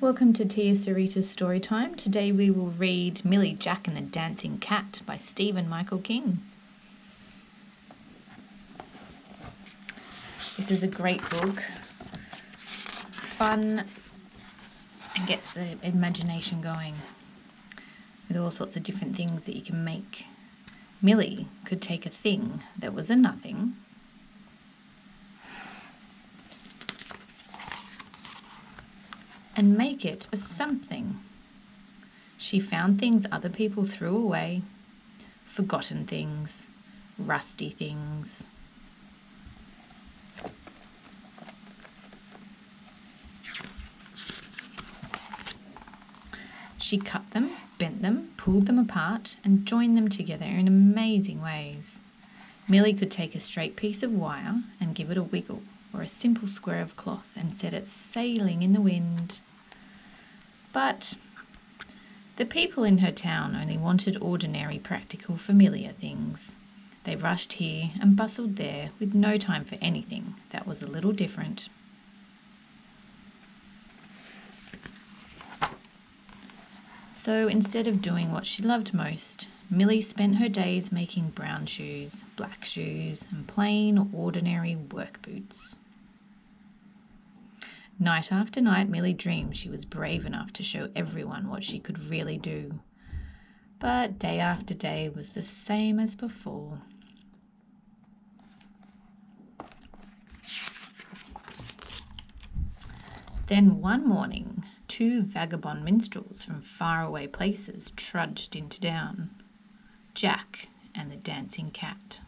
Welcome to Tia Sarita's Storytime. Today we will read Millie, Jack and the Dancing Cat by Stephen Michael King. This is a great book. Fun and gets the imagination going with all sorts of different things that you can make. Millie could take a thing that was a nothing and make it a something. She found things other people threw away, forgotten things, rusty things. She cut them, bent them, pulled them apart, and joined them together in amazing ways. Millie could take a straight piece of wire and give it a wiggle, or a simple square of cloth and set it sailing in the wind. But the people in her town only wanted ordinary, practical, familiar things. They rushed here and bustled there with no time for anything that was a little different. So instead of doing what she loved most, Millie spent her days making brown shoes, black shoes, and plain, ordinary work boots. Night after night, Millie dreamed she was brave enough to show everyone what she could really do. But day after day was the same as before. Then one morning, two vagabond minstrels from faraway places trudged into town, Jack and the Dancing Cat.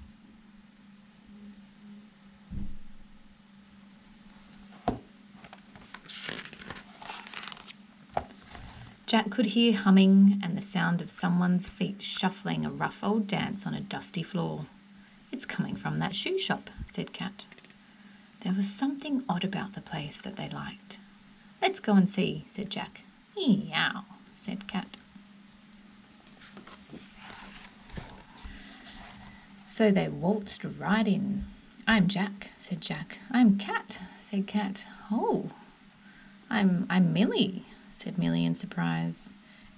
Jack could hear humming and the sound of someone's feet shuffling a rough old dance on a dusty floor. "It's coming from that shoe shop," said Cat. There was something odd about the place that they liked. "Let's go and see," said Jack. "Meow," said Cat. So they waltzed right in. "I'm Jack," said Jack. "I'm Cat," said Cat. "Oh, I'm Millie," said Millie in surprise.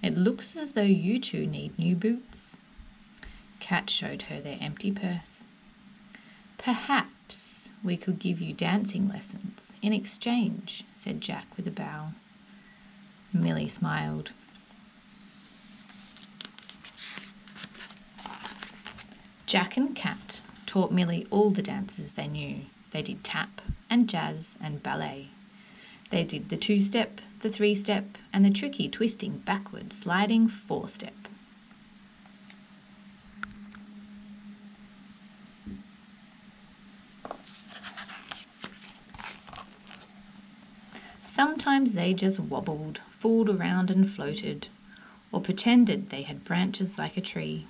"It looks as though you two need new boots." Cat showed her their empty purse. "Perhaps we could give you dancing lessons in exchange," said Jack with a bow. Millie smiled. Jack and Cat taught Millie all the dances they knew. They did tap and jazz and ballet. They did the two-step, the three-step, and the tricky twisting backward sliding four-step. Sometimes they just wobbled, fooled around and floated, or pretended they had branches like a tree.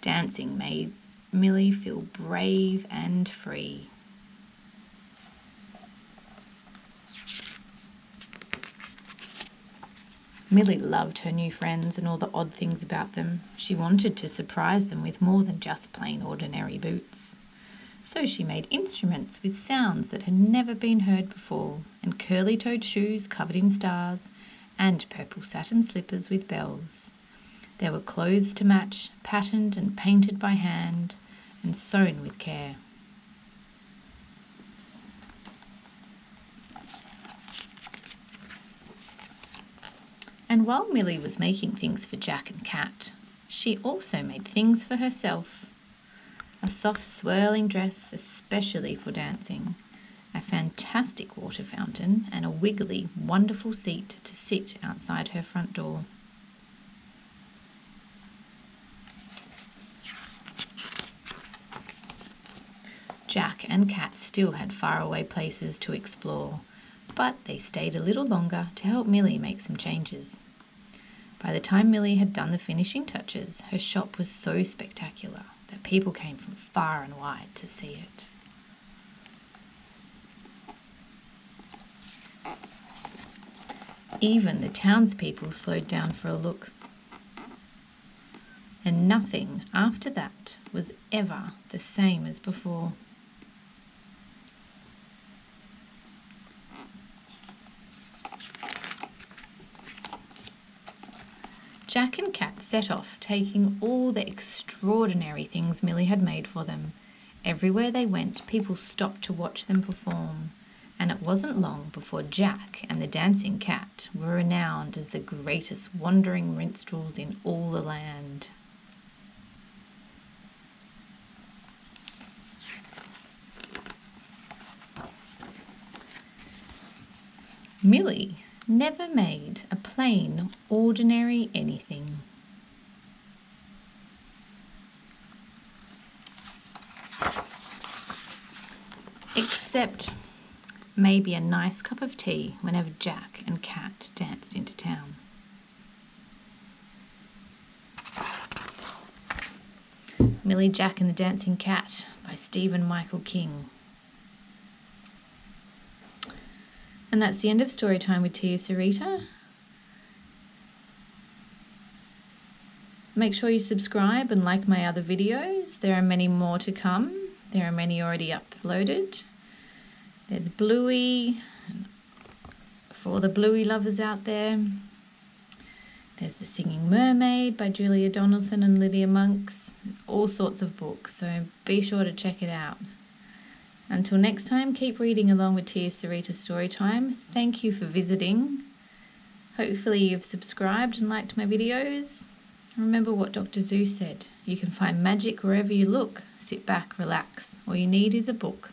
Dancing made Millie feel brave and free. Millie loved her new friends and all the odd things about them. She wanted to surprise them with more than just plain ordinary boots. So she made instruments with sounds that had never been heard before, and curly-toed shoes covered in stars, and purple satin slippers with bells. There were clothes to match, patterned and painted by hand, and sewn with care. And while Millie was making things for Jack and Cat, she also made things for herself. A soft swirling dress especially for dancing, a fantastic water fountain, and a wiggly, wonderful seat to sit outside her front door. Jack and Cat still had faraway places to explore, but they stayed a little longer to help Millie make some changes. By the time Millie had done the finishing touches, her shop was so spectacular that people came from far and wide to see it. Even the townspeople slowed down for a look. And nothing after that was ever the same as before. Jack and Kat set off, taking all the extraordinary things Millie had made for them. Everywhere they went, people stopped to watch them perform, and it wasn't long before Jack and the Dancing Cat were renowned as the greatest wandering minstrels in all the land. Millie never made a plain, ordinary anything. Except maybe a nice cup of tea whenever Jack and Kat danced into town. Millie, Jack and the Dancing Cat by Stephen Michael King. And that's the end of Storytime with Tia Sarita. Make sure you subscribe and like my other videos. There are many more to come. There are many already uploaded. There's Bluey, for all the Bluey lovers out there. There's The Singing Mermaid by Julia Donaldson and Lydia Monks. There's all sorts of books, so be sure to check it out. Until next time, keep reading along with Tia Sarita Storytime. Thank you for visiting. Hopefully you've subscribed and liked my videos. Remember what Dr. Seuss said, you can find magic wherever you look. Sit back, relax. All you need is a book.